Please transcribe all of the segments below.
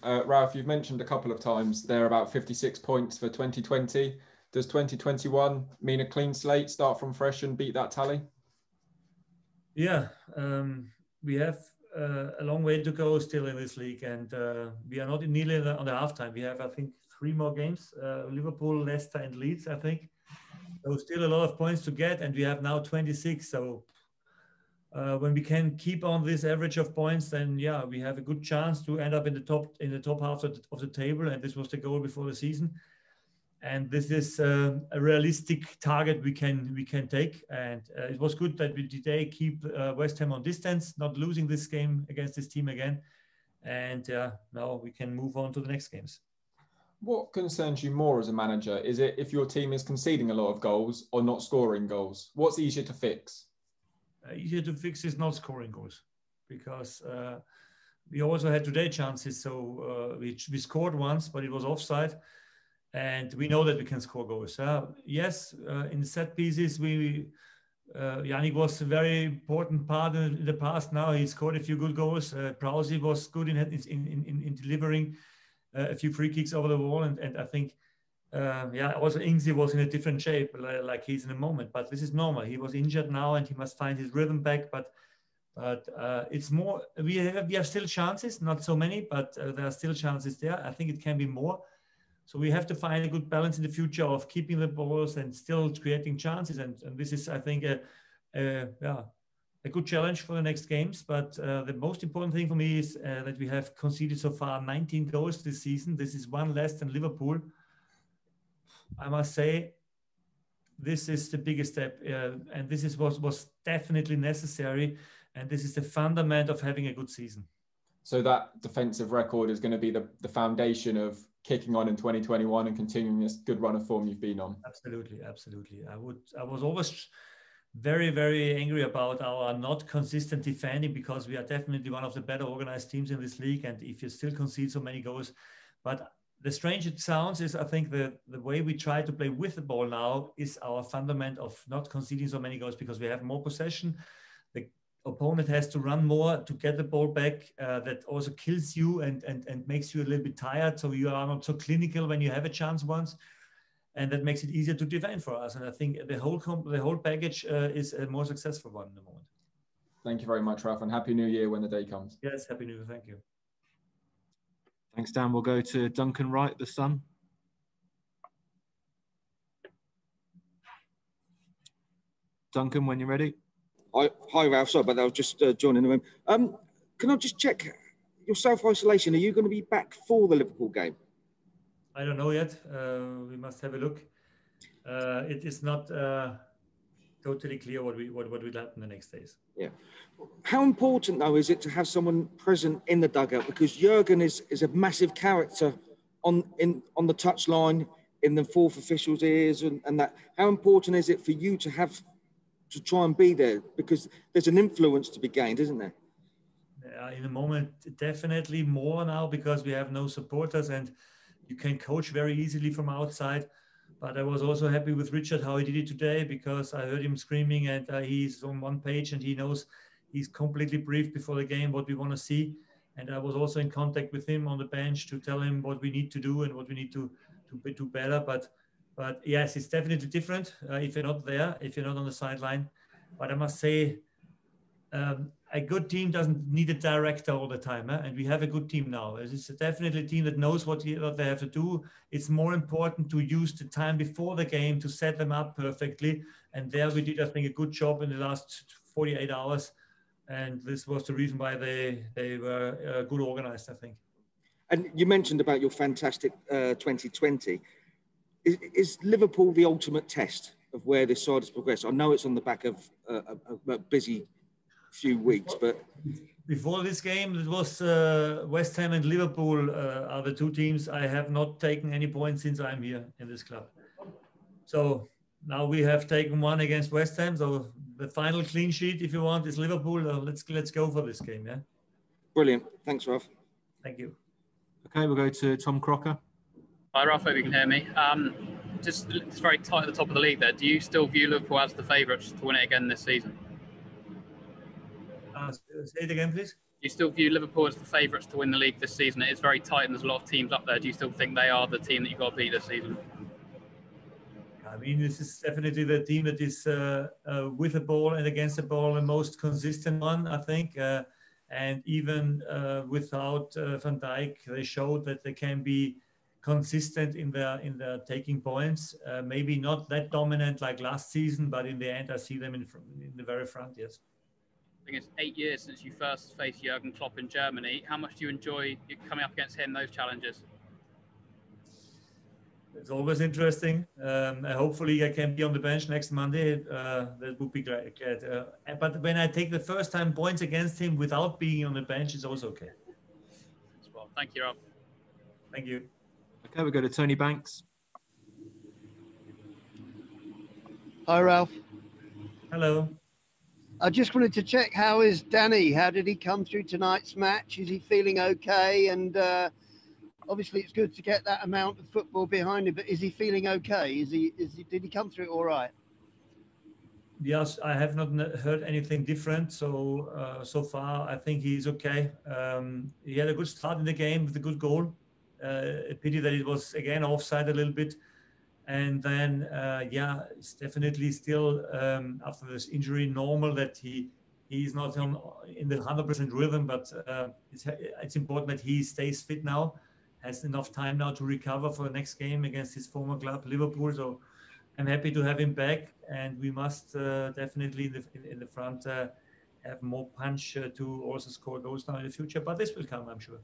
Ralph, you've mentioned a couple of times they're about 56 points for 2020. Does 2021 mean a clean slate, start from fresh and beat that tally? Yeah, we have a long way to go still in this league, and we are not nearly on the halftime. We have, I think, 3 more games, Liverpool, Leicester and Leeds, I think. So still a lot of points to get, and we have now 26. So when we can keep on this average of points, then yeah, we have a good chance to end up in the top half of the table. And this was the goal before the season. And this is a realistic target we can take. And it was good that we today keep West Ham on distance, not losing this game against this team again. And now we can move on to the next games. What concerns you more as a manager? Is it if your team is conceding a lot of goals or not scoring goals? What's easier to fix? Easier to fix is not scoring goals, because we also had today chances. So we scored once, but it was offside. And we know that we can score goals. Yes, in set pieces, Yannick was a very important part in the past. Now he scored a few good goals. Prowse was good in delivering a few free kicks over the wall. And I think, also Ingzi was in a different shape, like he's in a moment. But this is normal. He was injured now and he must find his rhythm back. But it's more, we have still chances, not so many, but there are still chances there. I think it can be more. So we have to find a good balance in the future of keeping the balls and still creating chances. And this is, I think, a good challenge for the next games. But the most important thing for me is that we have conceded so far 19 goals this season. This is one less than Liverpool. I must say, this is the biggest step. And this is what was definitely necessary. And this is the fundament of having a good season. So that defensive record is going to be the foundation of kicking on in 2021 and continuing this good run of form you've been on. Absolutely. I was always very, very angry about our not consistent defending, because we are definitely one of the better organized teams in this league. And if you still concede so many goals, but the strange it sounds is, I think the way we try to play with the ball now is our fundament of not conceding so many goals, because we have more possession. The opponent has to run more to get the ball back. That also kills you and makes you a little bit tired. So you are not so clinical when you have a chance once, and that makes it easier to defend for us. And I think the whole package is a more successful one in the moment. Thank you very much, Ralph, and Happy New Year when the day comes. Yes, Happy New Year. Thank you. Thanks, Dan. We'll go to Duncan Wright, the Sun. Duncan, when you're ready. Hi, Ralph. Sorry about that. I was just joining the room. Can I just check your self-isolation? Are you going to be back for the Liverpool game? I don't know yet. We must have a look. It is not totally clear what will happen the next days. Yeah. How important, though, is it to have someone present in the dugout? Because Jurgen is a massive character on the touchline, in the fourth official's ears, and that. How important is it for you to try and be there, because there's an influence to be gained, isn't there? In the moment, definitely more now, because we have no supporters and you can coach very easily from outside. But I was also happy with Richard, how he did it today, because I heard him screaming, and he's on one page and he knows he's completely briefed before the game what we want to see. And I was also in contact with him on the bench to tell him what we need to do and what we need to do better. But yes, it's definitely different if you're not there, if you're not on the sideline. But I must say, a good team doesn't need a director all the time. And we have a good team now. It's definitely a team that knows what they have to do. It's more important to use the time before the game to set them up perfectly. And there we did, I think, a good job in the last 48 hours. And this was the reason why they were good organized, I think. And you mentioned about your fantastic 2020. Is Liverpool the ultimate test of where this side has progressed? I know it's on the back of a busy few weeks, but before this game, it was West Ham and Liverpool are the two teams I have not taken any points since I'm here in this club. So now we have taken one against West Ham. So the final clean sheet, if you want, is Liverpool. Let's go for this game. Yeah. Brilliant. Thanks, Ralph. Thank you. Okay, we'll go to Tom Crocker. Hi, Ralph. Hope you can hear me. Just it's very tight at the top of the league there. Do you still view Liverpool as the favourites to win it again this season? Say it again, please. you still view Liverpool as the favourites to win the league this season? It is very tight and there's a lot of teams up there. Do you still think they are the team that you've got to beat this season? I mean, this is definitely the team that is with the ball and against the ball the most consistent one, I think. And even without Van Dijk, they showed that they can be consistent in their taking points. Maybe not that dominant like last season, but in the end, I see them in the very front. Yes. I think it's 8 years since you first faced Jurgen Klopp in Germany. How much do you enjoy coming up against him, those challenges? It's always interesting. Hopefully, I can be on the bench next Monday. That would be great. But when I take the first time points against him without being on the bench, it's also okay. Well, thank you, Ralph. Thank you. Okay, we go to Tony Banks. Hi, Ralph. Hello. I just wanted to check, how is Danny? How did he come through tonight's match? Is he feeling okay? And obviously, it's good to get that amount of football behind him. But is he feeling okay? Did he come through it all right? Yes, I have not heard anything different. So so far, I think he's okay. He had a good start in the game with a good goal. A pity that it was again offside a little bit. And then, yeah, it's definitely still after this injury normal that he's not in the 100% rhythm, but it's important that he stays fit now, has enough time now to recover for the next game against his former club, Liverpool. So I'm happy to have him back, and we must definitely in the front have more punch to also score goals now in the future. But this will come, I'm sure.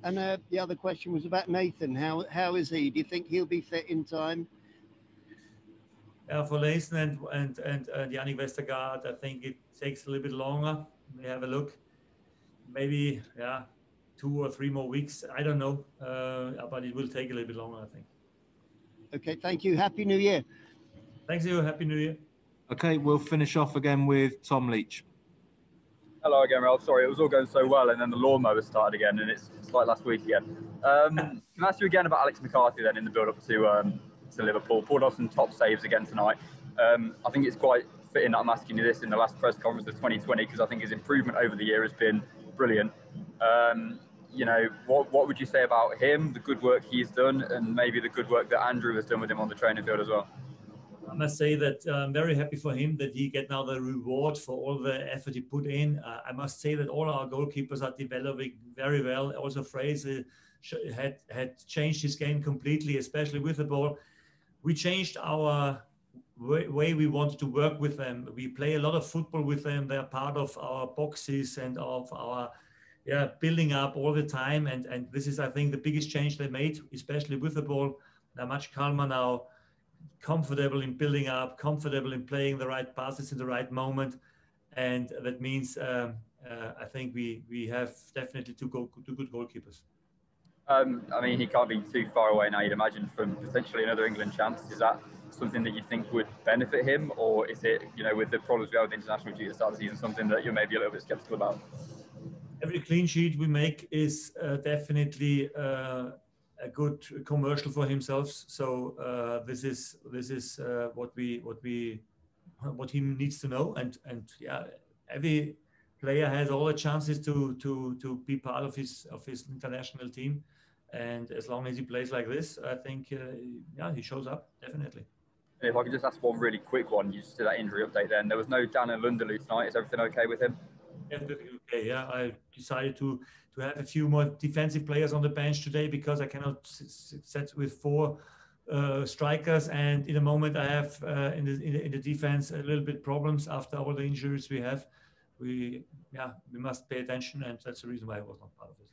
And the other question was about Nathan. How is he? Do you think he'll be fit in time? For Nathan and Yannick Westergaard, I think it takes a little bit longer. We have a look. Maybe 2 or 3 more weeks. I don't know, but it will take a little bit longer, I think. Okay, thank you. Happy New Year. Thanks, you. Happy New Year. Okay, we'll finish off again with Tom Leach. Hello again, Ralph. Sorry, it was all going so well, and then the lawnmower started again, and it's like last week again. Can I ask you again about Alex McCarthy then in the build-up to Liverpool? Pulled off some top saves again tonight. I think it's quite fitting that I'm asking you this in the last press conference of 2020, because I think his improvement over the year has been brilliant. You know, what would you say about him, the good work he's done, and maybe the good work that Andrew has done with him on the training field as well? I must say that I'm very happy for him that he get now the reward for all the effort he put in. I must say that all our goalkeepers are developing very well. Also, Fraser had changed his game completely, especially with the ball. We changed our way we wanted to work with them. We play a lot of football with them. They're part of our boxes and of our building up all the time. And this is, I think, the biggest change they made, especially with the ball. They're much calmer now, comfortable in building up, comfortable in playing the right passes in the right moment. And that means I think we have definitely two good goalkeepers. I mean, he can't be too far away now, you'd imagine, from potentially another England chance. Is that something that you think would benefit him? Or is it, you know, with the problems we have with international duty at the start of the season, something that you're maybe a little bit sceptical about? Every clean sheet we make is definitely a good commercial for himself. So this is what he needs to know. And yeah, every player has all the chances to be part of his international team. And as long as he plays like this, I think he shows up definitely. If I could just ask one really quick one, you just did that injury update then. There was no Dan and Lunderloo tonight. Is everything okay with him? Okay, yeah. I decided to have a few more defensive players on the bench today because I cannot set with 4 strikers, and in a moment I have in the defense a little bit problems after all the injuries we have. We must pay attention, and that's the reason why I was not part of it.